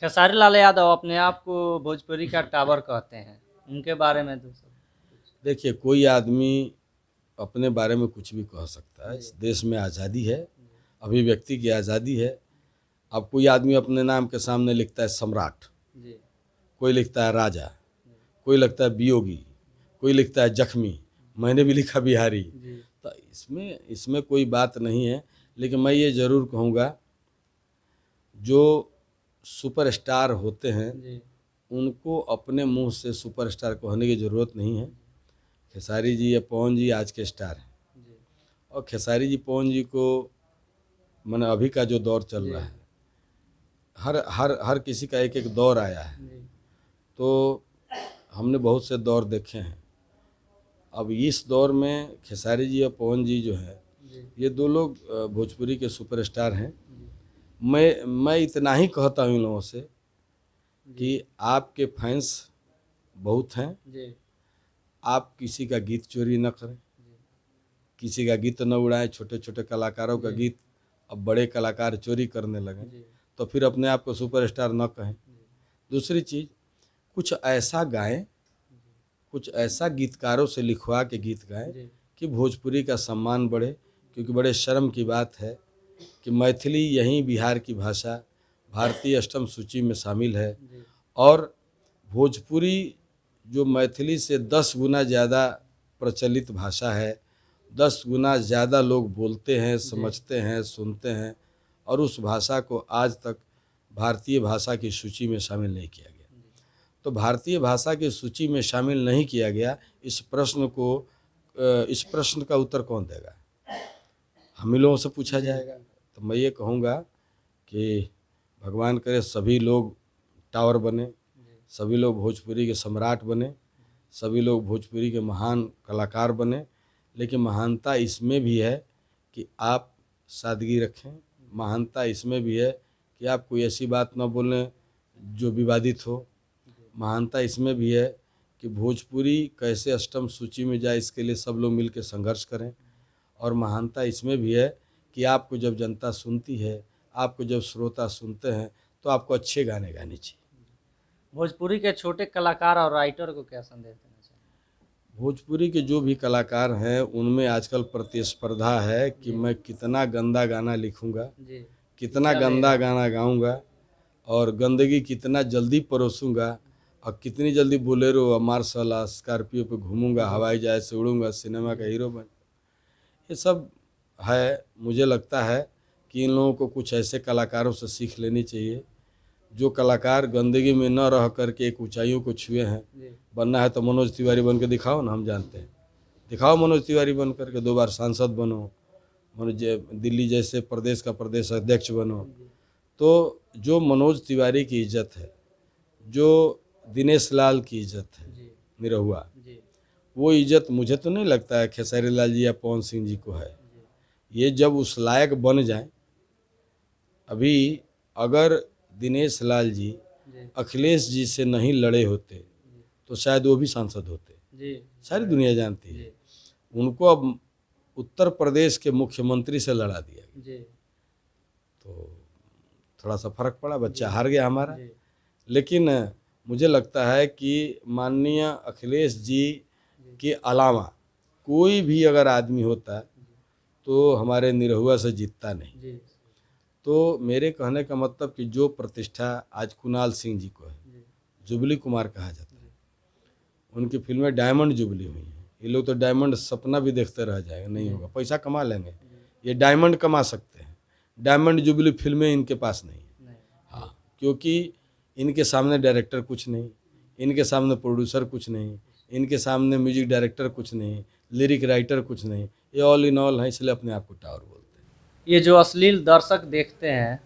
खेसारी लाल यादव अपने आप को भोजपुरी का टावर कहते हैं, उनके बारे में तो देखिए, कोई आदमी अपने बारे में कुछ भी कह सकता है। इस देश में आज़ादी है, अभिव्यक्ति की आज़ादी है। अब कोई आदमी अपने नाम के सामने लिखता है सम्राट, जी कोई लिखता है राजा, कोई लिखता है वियोगी, कोई लिखता है जख्मी, मैंने भी लिखा बिहारी। जी तो इसमें कोई बात नहीं है। लेकिन मैं ये ज़रूर कहूँगा, जो सुपरस्टार होते हैं जी उनको अपने मुंह से सुपरस्टार कहने की ज़रूरत नहीं है। खेसारी जी या पवन जी आज के स्टार हैं। जी और खेसारी जी पवन जी को मैंने अभी का जो दौर चल जी रहा है, हर हर हर किसी का एक एक दौर आया है। जी तो हमने बहुत से दौर देखे हैं। अब इस दौर में खेसारी जी और पवन जी जो है, जी ये दो लोग भोजपुरी के सुपरस्टार हैं। जी मैं इतना ही कहता हूँ इन लोगों से जी कि आपके फैंस बहुत हैं। जी आप किसी का गीत चोरी न करें, किसी का गीत न उड़ाएं। छोटे छोटे कलाकारों का जी गीत अब बड़े कलाकार चोरी करने लगे, जी तो फिर अपने आप को सुपरस्टार न कहें। दूसरी चीज़, कुछ ऐसा गाएं, कुछ ऐसा गीतकारों से लिखवा के गीत गाएं जी कि भोजपुरी का सम्मान बढ़े। क्योंकि बड़े शर्म की बात है कि मैथिली यहीं बिहार की भाषा भारतीय अष्टम सूची में शामिल है, जी और भोजपुरी जो मैथिली से 10 गुना ज़्यादा प्रचलित भाषा है, 10 गुना ज़्यादा लोग बोलते हैं, समझते हैं, सुनते हैं, और उस भाषा को आज तक भारतीय भाषा की सूची में शामिल नहीं किया गया। तो भारतीय भाषा की सूची में शामिल नहीं किया गया, इस प्रश्न का उत्तर कौन देगा? हम ही लोगों से पूछा जाएगा। तो मैं ये कहूँगा कि भगवान करे सभी लोग टावर बने, सभी लोग भोजपुरी के सम्राट बने, सभी लोग भोजपुरी के महान कलाकार बने। लेकिन महानता इसमें भी है कि आप सादगी रखें। महानता इसमें भी है कि आप कोई ऐसी बात न बोलें जो विवादित हो। महानता इसमें भी है कि भोजपुरी कैसे अष्टम सूची में जाए, इसके लिए सब लोग मिलकर संघर्ष करें। और महानता इसमें भी है कि आपको जब जनता सुनती है, आपको जब श्रोता सुनते हैं, तो आपको अच्छे गाने गाने चाहिए। भोजपुरी के छोटे कलाकार और राइटर को क्या संदेश देना चाहिए? भोजपुरी के जो भी कलाकार हैं उनमें आजकल प्रतिस्पर्धा है कि मैं कितना गंदा गाना लिखूंगा, जी कितना गंदा गाना गाऊंगा, और गंदगी कितना जल्दी परोसूंगा, और कितनी जल्दी बोलेरो और मार्शल और स्कॉर्पियो पे घूमूंगा, हवाई जहाज से उड़ूंगा, सिनेमा का हीरो बन। ये सब है। मुझे लगता है कि इन लोगों को कुछ ऐसे कलाकारों से सीख लेनी चाहिए जो कलाकार गंदगी में न रह करके एक ऊंचाइयों को छुए हैं। बनना है तो मनोज तिवारी बन के दिखाओ ना, हम जानते हैं। दिखाओ मनोज तिवारी बन करके, 2 बार सांसद बनो, मनोज दिल्ली जैसे प्रदेश का प्रदेश अध्यक्ष बनो। तो जो मनोज तिवारी की इज्जत है, जो दिनेश लाल की इज्जत है निरहुआ, वो इज्जत मुझे तो नहीं लगता है खेसारी लाल जी या पवन सिंह जी को है। ये जब उस लायक बन जाएं, अभी अगर दिनेश लाल जी अखिलेश जी से नहीं लड़े होते तो शायद वो भी सांसद होते। सारी दुनिया जानती है। उनको अब उत्तर प्रदेश के मुख्यमंत्री से लड़ा दिया गया, तो थोड़ा सा फर्क पड़ा, बच्चा हार गया हमारा। लेकिन मुझे लगता है कि माननीय अखिलेश जी के अलावा कोई भी अगर आदमी होता तो हमारे निरहुआ से जीतता नहीं। तो मेरे कहने का मतलब कि जो प्रतिष्ठा आज कुणाल सिंह जी को है, जुबली कुमार कहा जाता है, उनकी फिल्में डायमंड जुबली हुई हैं। ये लोग तो डायमंड सपना भी देखते रह जाएंगे, नहीं होगा। पैसा कमा लेंगे, ये डायमंड कमा सकते हैं, डायमंड जुबली फिल्में इनके पास नहीं है। हाँ, क्योंकि इनके सामने डायरेक्टर कुछ नहीं, इनके सामने प्रोड्यूसर कुछ नहीं, इनके सामने म्यूजिक डायरेक्टर कुछ नहीं, लिरिक राइटर कुछ नहीं, ये ऑल इन ऑल है, इसलिए अपने आप को टावर बोलते हैं। ये जो अश्लील दर्शक देखते हैं,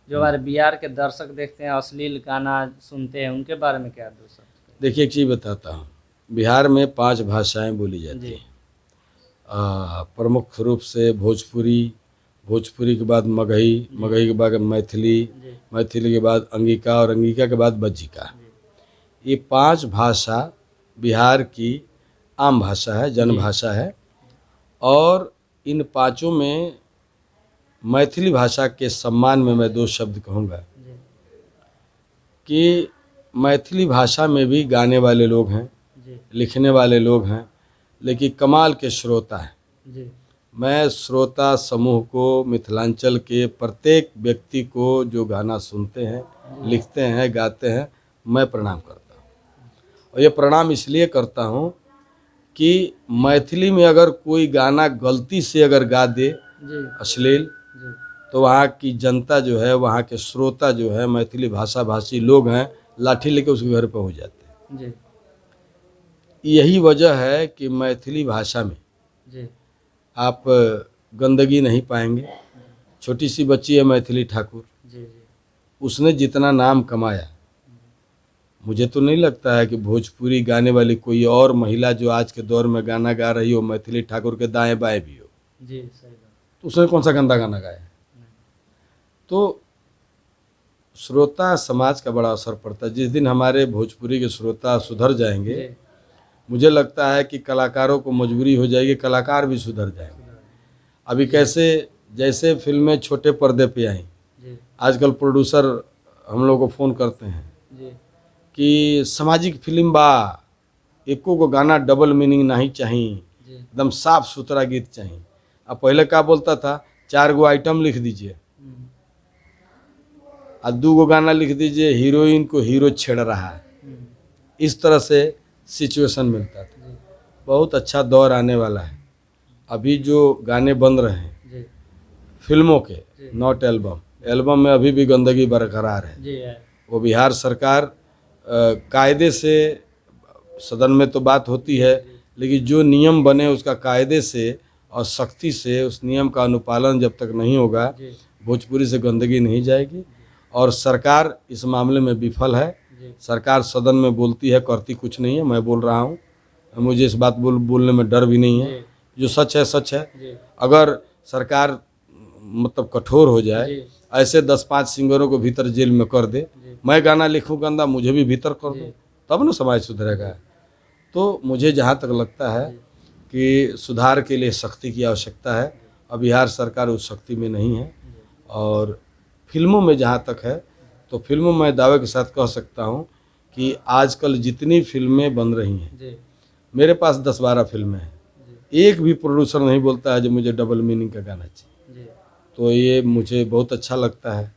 जो हमारे बिहार के दर्शक देखते हैं, अश्लील गाना सुनते हैं, उनके बारे में क्या दोस्त? देखिए, एक चीज़ बताता हूँ। बिहार में 5 भाषाएं बोली जाती हैं। प्रमुख रूप से भोजपुरी, भोजपुरी के बाद मगही, मगही के बाद मैथिली, मैथिली के बाद अंगिका, और अंगिका के बाद बज्जिका। ये 5 भाषा बिहार की आम भाषा है, जनभाषा है। और इन 5 में मैथिली भाषा के सम्मान में मैं 2 शब्द कहूँगा। कि मैथिली भाषा में भी गाने वाले लोग हैं, जी लिखने वाले लोग हैं, लेकिन कमाल के श्रोता हैं। जी मैं श्रोता समूह को, मिथिलांचल के प्रत्येक व्यक्ति को जो गाना सुनते हैं, लिखते हैं, गाते हैं, मैं प्रणाम करता हूँ। और ये प्रणाम इसलिए करता हूँ कि मैथिली में अगर कोई गाना गलती से अगर गा दे जी अश्लील, जी तो वहाँ की जनता जो है, वहाँ के श्रोता जो है, मैथिली भाषा भाषी लोग हैं, लाठी लेके उसके घर पहुँच जाते हैं। जी यही वजह है कि मैथिली भाषा में जी आप गंदगी नहीं पाएंगे। छोटी सी बच्ची है मैथिली ठाकुर, जी जी उसने जितना नाम कमाया, मुझे तो नहीं लगता है कि भोजपुरी गाने वाली कोई और महिला जो आज के दौर में गाना गा रही हो मैथिली ठाकुर के दाएं बाएं भी हो, जी सही बात। तो उसने कौन सा गंदा गाना गाया है। तो श्रोता समाज का बड़ा असर पड़ता है। जिस दिन हमारे भोजपुरी के श्रोता सुधर जाएंगे, जी मुझे लगता है कि कलाकारों को मजबूरी हो जाएगी, कलाकार भी सुधर जाएंगे। अभी कैसे, जैसे फिल्में छोटे पर्दे पे आई, जी आजकल प्रोड्यूसर हम लोग को फ़ोन करते हैं जी कि सामाजिक फिल्म बा, एको को गाना डबल मीनिंग नहीं चाहिए, जी एकदम साफ सुथरा गीत चाहिए। अब पहले क्या बोलता था, 4 गो आइटम लिख दीजिए और 2 गो गाना लिख दीजिए, हीरोइन को हीरो छेड़ रहा है, इस तरह से सिचुएशन मिलता था। जी बहुत अच्छा दौर आने वाला है। अभी जो गाने बन रहे हैं जी फिल्मों के, जी। नॉट एल्बम, एल्बम में अभी भी गंदगी बरकरार है। जी है वो बिहार सरकार कायदे से, सदन में तो बात होती है, लेकिन जो नियम बने उसका कायदे से और सख्ती से उस नियम का अनुपालन जब तक नहीं होगा, जी भोजपुरी से गंदगी नहीं जाएगी। और सरकार इस मामले में विफल है। जी सरकार सदन में बोलती है, करती कुछ नहीं है। मैं बोल रहा हूँ, मुझे इस बात बोलने में डर भी नहीं है। जी जो सच है सच है। जी अगर सरकार मतलब कठोर हो जाए, जी ऐसे 10-5 सिंगरों को भीतर जेल में कर दे, जी मैं गाना लिखूं गंदा, मुझे भी भीतर कर जी। दो, तब ना समाज सुधरेगा। तो मुझे जहाँ तक लगता है कि सुधार के लिए सख्ती की आवश्यकता है, और बिहार सरकार उस सख्ती में नहीं है। और फिल्मों में जहाँ तक है, तो फिल्मों में दावे के साथ कह सकता हूँ कि आजकल जितनी फिल्में बन रही हैं, जी मेरे पास 10-12 फिल्में हैं, एक भी प्रोड्यूसर नहीं बोलता है जो मुझे डबल मीनिंग का गाना चाहिए। जी तो ये मुझे बहुत अच्छा लगता है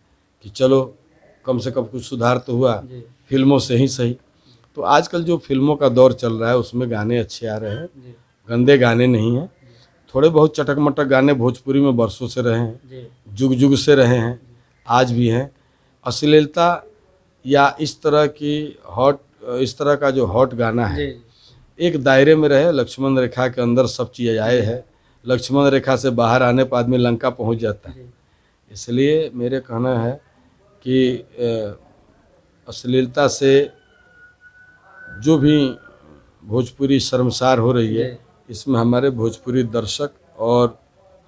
कि चलो कम से कम कुछ सुधार तो हुआ, जी फिल्मों से ही सही। तो आजकल जो फिल्मों का दौर चल रहा है उसमें गाने अच्छे आ रहे हैं, जी गंदे गाने नहीं हैं। थोड़े बहुत चटक मटक गाने भोजपुरी में बरसों से रहे हैं, जी जुग जुग से रहे हैं, आज भी हैं। अश्लीलता या इस तरह की इस तरह का जो हॉट गाना है, जी एक दायरे में रहे। लक्ष्मण रेखा के अंदर सब चीज़ आए है, लक्ष्मण रेखा से बाहर आने पर आदमी लंका पहुंच जाता है। जी इसलिए मेरे कहना है कि अश्लीलता से जो भी भोजपुरी शर्मसार हो रही है, इसमें हमारे भोजपुरी दर्शक और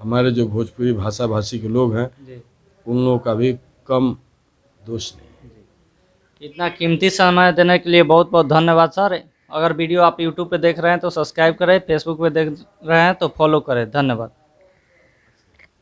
हमारे जो भोजपुरी भाषा भाषी के लोग हैं, जी उन लोगों का भी कम दोष नहीं है। इतना कीमती समय देने के लिए बहुत बहुत धन्यवाद सर। अगर वीडियो आप यूट्यूब पे देख रहे हैं तो सब्सक्राइब करें, फेसबुक पे देख रहे हैं तो फॉलो करें। धन्यवाद।